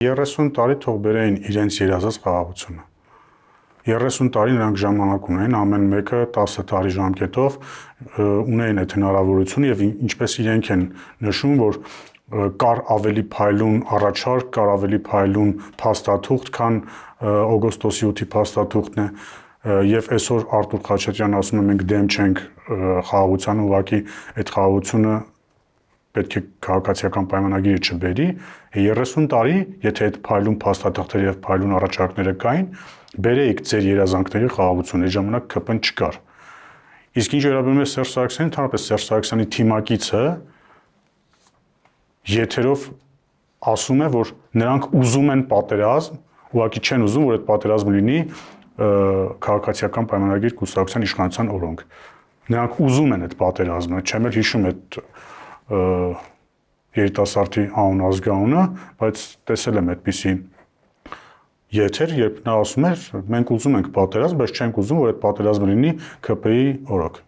30 տարի թող բերեին իրենց երազած խաղաղությունը։ 30 տարի նրանք ժամանակ ունեն, ամեն մեկը 10 տարի ժամկետով ունեն այդ հնարավորությունը եւ ինչպես իրենք են նշում, որ կար ավելի փայլուն առաջարկ, կար ավելի փայլուն փաստաթուղթ, քան օգոստոսի 8-ի փաստաթուղթն է, եւ այսօր Արտուր Խաչատրյանն ասում է մենք դեմ չենք խաղաղության, ուղղակի այդ խաղաղությունը պետք է քաղաքացիական պայմանագիրը չբերի, 30 տարի, եթե այդ փայլուն փաստաթղթերը եւ փայլուն առաջարկները կային, բերեիք ձեր երազանքների խաղաղություն, այդ ժամանակ ԿՊ-ն չկար։ Իսկ ինչ վերաբերում է Սերժ Սարգսյանին, ընդհանրապես Սերժ Սարգսյանի թիմակիցը եթերով ասում է, որ նրանք ուզում են պատերազմ, ուղղակի չեն ուզում, որ այդ պատերազմը լինի քաղաքացիական պայմանագիր կուսակցության իշխանության օրոք։ Նրանք ուզում են այդ պատերազմը, չեմ էլ հիշում այդ երիտասարդի անուն-ազգանունը, բայց տեսել եմ այդպիսի եթեր, երբ նա ասում էր, մենք ուզում ենք պատերազմ, բայց չենք ուզում, որ այդ պատերազմը լինի ԿՊ-ի օրոք։